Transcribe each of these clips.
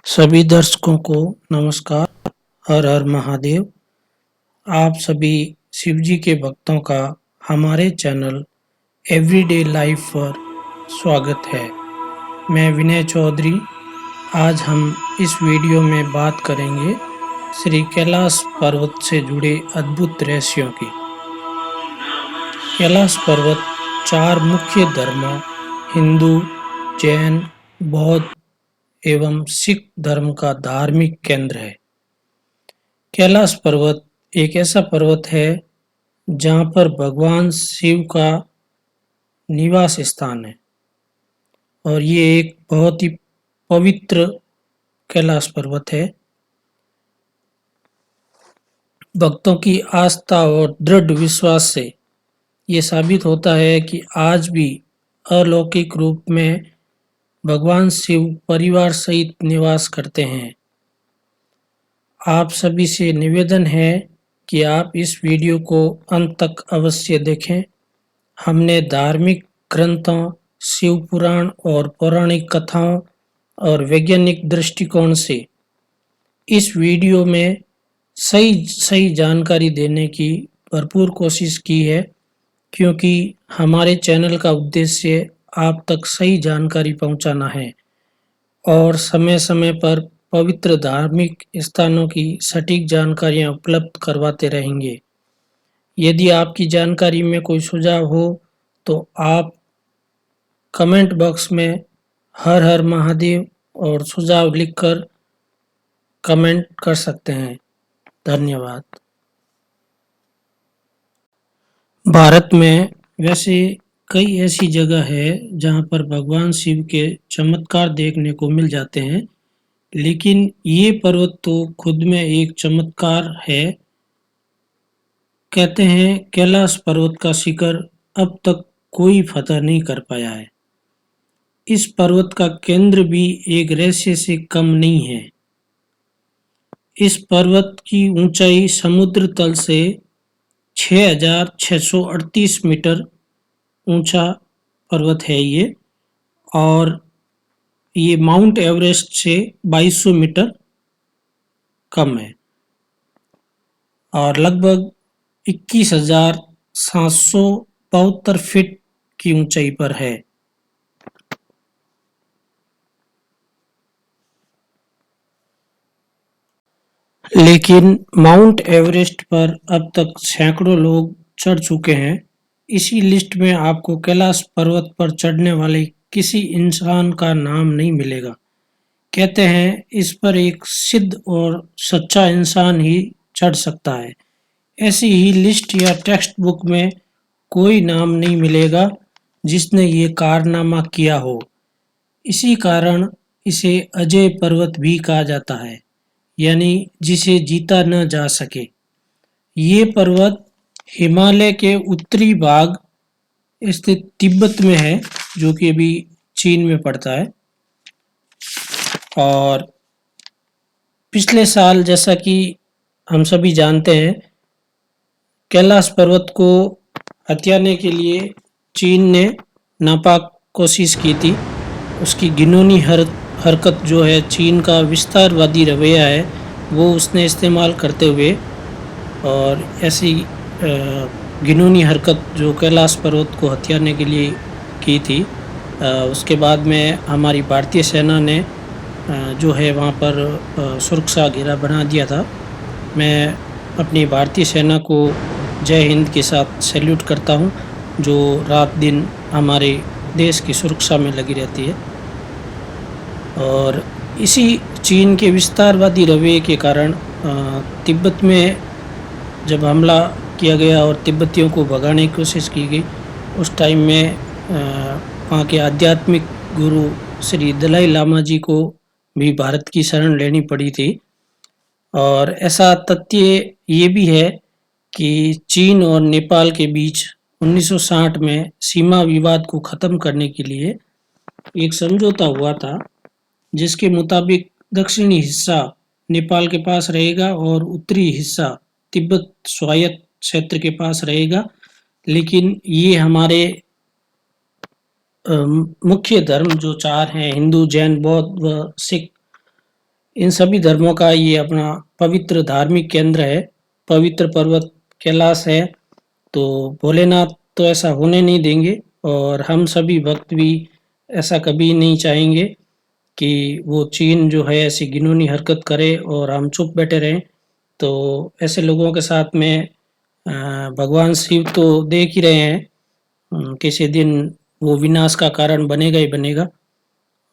सभी दर्शकों को नमस्कार। हर हर महादेव। आप सभी शिव जी के भक्तों का हमारे चैनल एवरीडे लाइफ पर स्वागत है। मैं विनय चौधरी। आज हम इस वीडियो में बात करेंगे श्री कैलाश पर्वत से जुड़े अद्भुत रहस्यों की। कैलाश पर्वत 4 मुख्य धर्मों हिंदू, जैन, बौद्ध एवं सिख धर्म का धार्मिक केंद्र है। कैलाश पर्वत एक ऐसा पर्वत है जहाँ पर भगवान शिव का निवास स्थान है और ये एक बहुत ही पवित्र कैलाश पर्वत है। भक्तों की आस्था और दृढ़ विश्वास से ये साबित होता है कि आज भी अलौकिक रूप में भगवान शिव परिवार सहित निवास करते हैं। आप सभी से निवेदन है कि आप इस वीडियो को अंत तक अवश्य देखें। हमने धार्मिक ग्रंथों, शिव पुराण और पौराणिक कथाओं और वैज्ञानिक दृष्टिकोण से इस वीडियो में सही जानकारी देने की भरपूर कोशिश की है, क्योंकि हमारे चैनल का उद्देश्य आप तक सही जानकारी पहुंचाना है और समय समय पर पवित्र धार्मिक स्थानों की सटीक जानकारियां उपलब्ध करवाते रहेंगे। यदि आपकी जानकारी में कोई सुझाव हो तो आप कमेंट बॉक्स में हर हर महादेव और सुझाव लिखकर कमेंट कर सकते हैं। धन्यवाद। भारत में वैसे कई ऐसी जगह है जहां पर भगवान शिव के चमत्कार देखने को मिल जाते हैं, लेकिन ये पर्वत तो खुद में एक चमत्कार है। कहते हैं कैलाश पर्वत का शिखर अब तक कोई फतह नहीं कर पाया है। इस पर्वत का केंद्र भी एक रहस्य से कम नहीं है। इस पर्वत की ऊंचाई समुद्र तल से 6,638 मीटर ऊंचा पर्वत है ये, और ये माउंट एवरेस्ट से 2200 मीटर कम है और लगभग 21,772 फीट की ऊंचाई पर है। लेकिन माउंट एवरेस्ट पर अब तक सैकड़ों लोग चढ़ चुके हैं। इसी लिस्ट में आपको कैलाश पर्वत पर चढ़ने वाले किसी इंसान का नाम नहीं मिलेगा। कहते हैं इस पर एक सिद्ध और सच्चा इंसान ही चढ़ सकता है। ऐसी ही लिस्ट या टेक्स्ट बुक में कोई नाम नहीं मिलेगा जिसने ये कारनामा किया हो। इसी कारण इसे अजेय पर्वत भी कहा जाता है, यानी जिसे जीता न जा सके। ये पर्वत हिमालय के उत्तरी भाग स्थित तिब्बत में है, जो कि अभी चीन में पड़ता है। और पिछले साल, जैसा कि हम सभी जानते हैं, कैलाश पर्वत को हथियाने के लिए चीन ने नापाक कोशिश की थी। उसकी घिनौनी हरकत जो है, चीन का विस्तारवादी रवैया है, वो उसने इस्तेमाल करते हुए और ऐसी घिनौनी हरकत जो कैलाश पर्वत को हथियाने के लिए की थी, उसके बाद में हमारी भारतीय सेना ने जो है वहाँ पर सुरक्षा घेरा बना दिया था। मैं अपनी भारतीय सेना को जय हिंद के साथ सैल्यूट करता हूँ, जो रात दिन हमारे देश की सुरक्षा में लगी रहती है। और इसी चीन के विस्तारवादी रवैये के कारण तिब्बत में जब हमला किया गया और तिब्बतियों को भगाने की कोशिश की गई, उस टाइम में वहाँ के आध्यात्मिक गुरु श्री दलाई लामा जी को भी भारत की शरण लेनी पड़ी थी। और ऐसा तथ्य ये भी है कि चीन और नेपाल के बीच 1960 में सीमा विवाद को ख़त्म करने के लिए एक समझौता हुआ था, जिसके मुताबिक दक्षिणी हिस्सा नेपाल के पास रहेगा और उत्तरी हिस्सा तिब्बत स्वायत्त क्षेत्र के पास रहेगा। लेकिन ये हमारे मुख्य धर्म जो 4 हैं, हिंदू, जैन, बौद्ध व सिख, इन सभी धर्मों का ये अपना पवित्र धार्मिक केंद्र है, पवित्र पर्वत कैलाश है। तो भोलेनाथ तो ऐसा होने नहीं देंगे और हम सभी भक्त भी ऐसा कभी नहीं चाहेंगे कि वो चीन जो है ऐसी घिनौनी हरकत करे और हम चुप बैठे रहें। तो ऐसे लोगों के साथ में भगवान शिव तो देख ही रहे हैं, किसी दिन वो विनाश का कारण बनेगा ही बनेगा।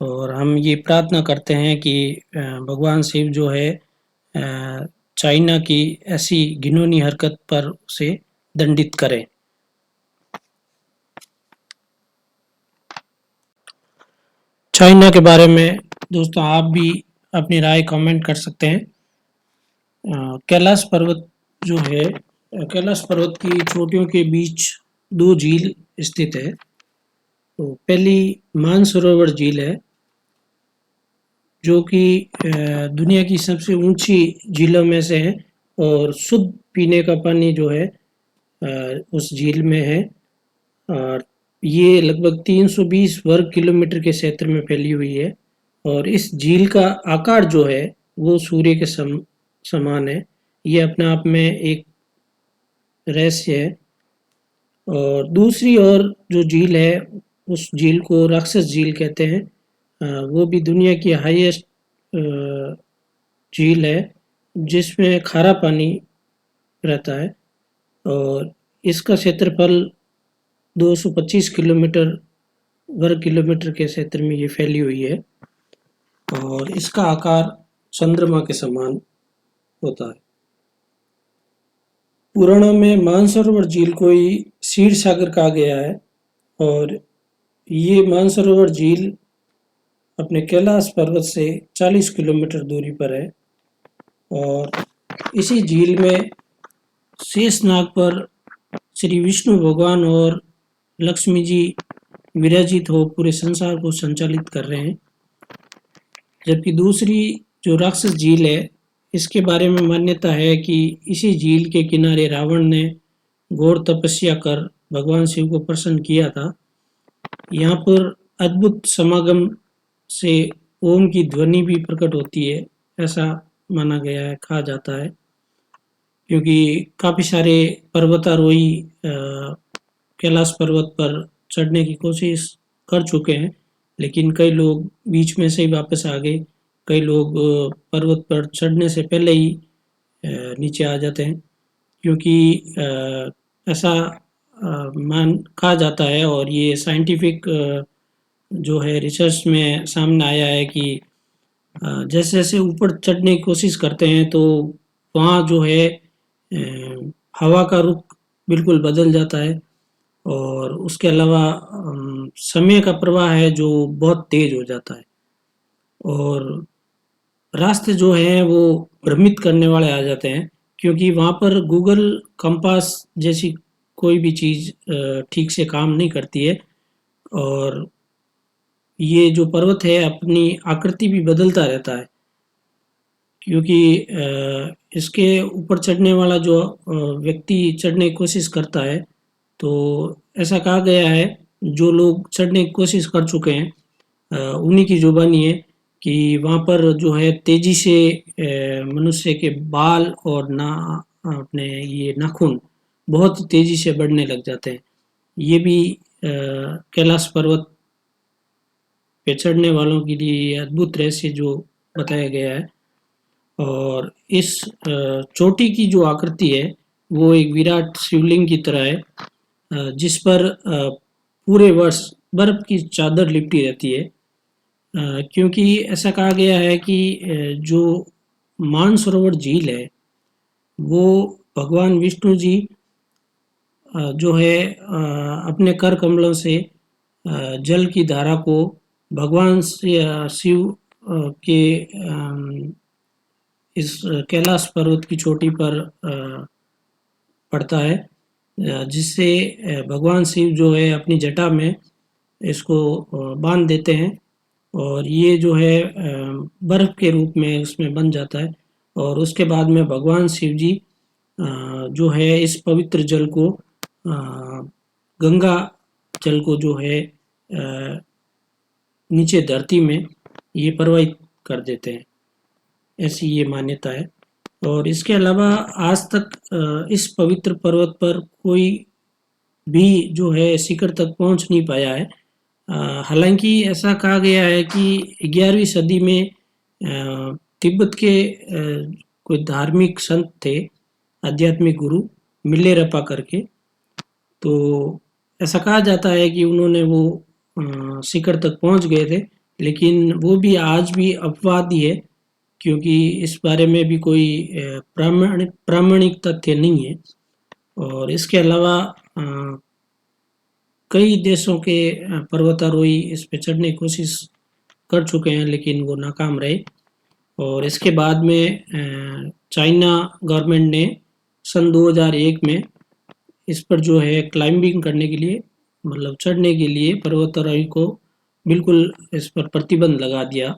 और हम ये प्रार्थना करते हैं कि भगवान शिव जो है चाइना की ऐसी घिनौनी हरकत पर उसे दंडित करें। चाइना के बारे में दोस्तों आप भी अपनी राय कमेंट कर सकते हैं। कैलाश पर्वत जो है, कैलाश पर्वत की चोटियों के बीच दो झील स्थित है। तो पहली मानसरोवर झील है जो कि दुनिया की सबसे ऊंची झीलों में से है और शुद्ध पीने का पानी जो है उस झील में है। और ये लगभग 320 वर्ग किलोमीटर के क्षेत्र में फैली हुई है और इस झील का आकार जो है वो सूर्य के समान है। ये अपने आप में एक रहस्य है। और दूसरी ओर जो झील है उस झील को राक्षस झील कहते हैं। वो भी दुनिया की हाईएस्ट झील है जिसमें खारा पानी रहता है और इसका क्षेत्रफल 225 किलोमीटर वर्ग किलोमीटर के क्षेत्र में ये फैली हुई है और इसका आकार चंद्रमा के समान होता है। पुराणों में मानसरोवर झील को ही क्षीर सागर कहा गया है और ये मानसरोवर झील अपने कैलाश पर्वत से 40 किलोमीटर दूरी पर है और इसी झील में शेषनाग पर श्री विष्णु भगवान और लक्ष्मी जी विराजित हो पूरे संसार को संचालित कर रहे हैं। जबकि दूसरी जो राक्षस झील है इसके बारे में मान्यता है कि इसी झील के किनारे रावण ने घोर तपस्या कर भगवान शिव को प्रसन्न किया था। यहाँ पर अद्भुत समागम से ओम की ध्वनि भी प्रकट होती है, ऐसा माना गया है, कहा जाता है। क्योंकि काफ़ी सारे पर्वतारोही कैलाश पर्वत पर चढ़ने की कोशिश कर चुके हैं लेकिन कई लोग बीच में से ही वापस आ गए। कई लोग पर्वत पर चढ़ने से पहले ही नीचे आ जाते हैं क्योंकि ऐसा मान कहा जाता है और ये साइंटिफिक जो है रिसर्च में सामने आया है कि जैसे जैसे ऊपर चढ़ने की कोशिश करते हैं तो वहाँ जो है हवा का रुख बिल्कुल बदल जाता है और उसके अलावा समय का प्रवाह है जो बहुत तेज हो जाता है और रास्ते जो हैं वो भ्रमित करने वाले आ जाते हैं क्योंकि वहाँ पर गूगल कंपास जैसी कोई भी चीज़ ठीक से काम नहीं करती है और ये जो पर्वत है अपनी आकृति भी बदलता रहता है क्योंकि इसके ऊपर चढ़ने वाला जो व्यक्ति चढ़ने की कोशिश करता है तो ऐसा कहा गया है जो लोग चढ़ने की कोशिश कर चुके हैं उन्हीं की जुबानी है कि वहाँ पर जो है तेजी से मनुष्य के बाल और ना अपने ये नाखून बहुत तेजी से बढ़ने लग जाते हैं। ये भी कैलाश पर्वत पे चढ़ने वालों के लिए ये अद्भुत रहस्य जो बताया गया है। और इस चोटी की जो आकृति है वो एक विराट शिवलिंग की तरह है जिस पर पूरे वर्ष बर्फ की चादर लिपटी रहती है क्योंकि ऐसा कहा गया है कि जो मानसरोवर झील है वो भगवान विष्णु जी जो है अपने कर कमलों से जल की धारा को भगवान शिव के इस कैलाश पर्वत की चोटी पर पड़ता है जिससे भगवान शिव जो है अपनी जटा में इसको बांध देते हैं और ये जो है बर्फ के रूप में उसमें बन जाता है और उसके बाद में भगवान शिव जी जो है इस पवित्र जल को गंगा जल को जो है नीचे धरती में ये प्रवाहित कर देते हैं। ऐसी ये मान्यता है। और इसके अलावा आज तक इस पवित्र पर्वत पर कोई भी जो है शिखर तक पहुंच नहीं पाया है। हालांकि ऐसा कहा गया है कि 11वीं सदी में तिब्बत के कोई धार्मिक संत थे, आध्यात्मिक गुरु मिलेरपा करके। तो ऐसा कहा जाता है कि उन्होंने वो शिखर तक पहुंच गए थे, लेकिन वो भी आज भी अपवाद ही है, क्योंकि इस बारे में भी कोई प्रामाणिक तथ्य नहीं है। और इसके अलावा कई देशों के पर्वतारोही इस पे चढ़ने की कोशिश कर चुके हैं, लेकिन वो नाकाम रहे। और इसके बाद में चाइना गवर्नमेंट ने सन 2001 में इस पर जो है क्लाइंबिंग करने के लिए, मतलब चढ़ने के लिए पर्वतारोही को बिल्कुल इस पर प्रतिबंध लगा दिया।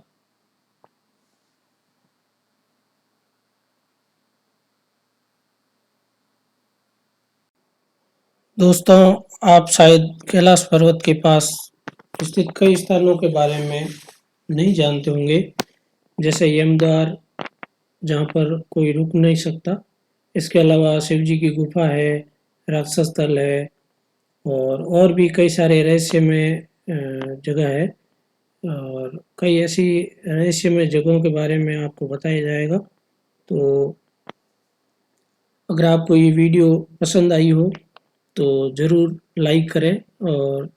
दोस्तों, आप शायद कैलाश पर्वत के पास स्थित कई स्थानों के बारे में नहीं जानते होंगे, जैसे यमद्वार, जहाँ पर कोई रुक नहीं सकता। इसके अलावा शिव जी की गुफा है, राक्षस स्थल है, और भी कई सारे रहस्यमय जगह है। और कई ऐसी रहस्यमय जगहों के बारे में आपको बताया जाएगा। तो अगर आपको ये वीडियो पसंद आई हो तो ज़रूर लाइक करें और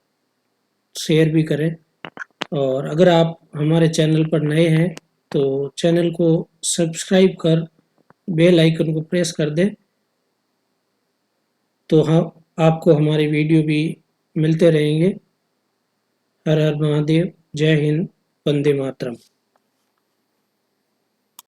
शेयर भी करें। और अगर आप हमारे चैनल पर नए हैं तो चैनल को सब्सक्राइब कर बेल आइकन को प्रेस कर दें, तो हम आपको हमारे वीडियो भी मिलते रहेंगे। हर हर महादेव, जय हिंद, वंदे मातरम।